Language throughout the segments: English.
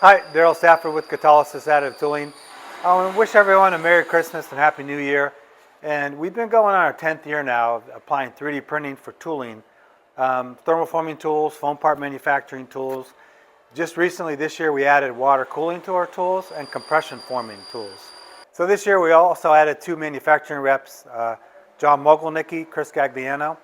Hi, Darrell Stafford with Catalysis Additive Tooling. I want to wish everyone a Merry Christmas and Happy New Year. And we've been going on our 10th year now of applying 3D printing for tooling, thermoforming tools, foam part manufacturing tools. Just recently this year we added water cooling to our tools and compression forming tools. So this year we also added 2 manufacturing reps, John Mogilnicki, Chris Gagliano.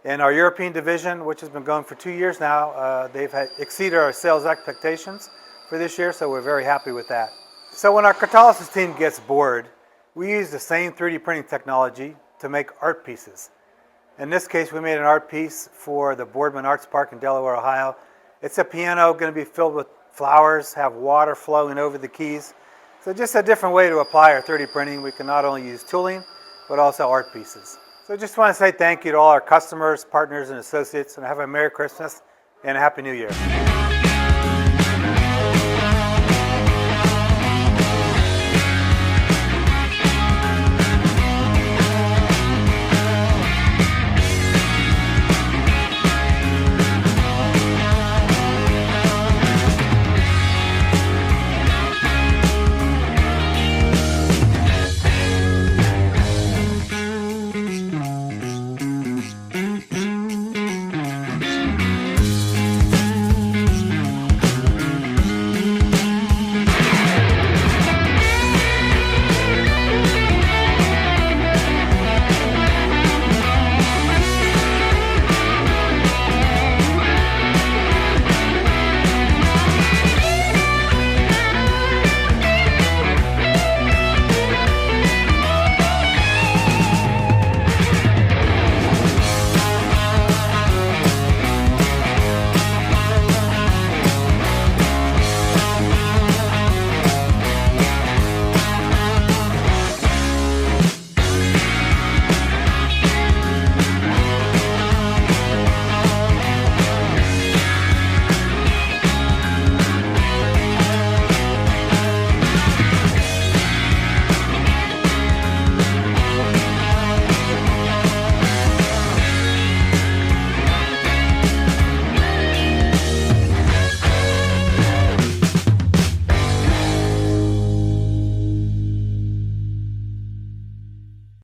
In our European division, which has been going for 2 years now, they've exceeded our sales expectations for this year, so we're very happy with that. So when our Catalysis team gets bored, we use the same 3D printing technology to make art pieces. In this case, we made an art piece for the Boardman Arts Park in Delaware, Ohio. It's a piano going to be filled with flowers, have water flowing over the keys. So just a different way to apply our 3D printing. We can not only use tooling, but also art pieces. So I just want to say thank you to all our customers, partners, and associates, and have a Merry Christmas and a Happy New Year.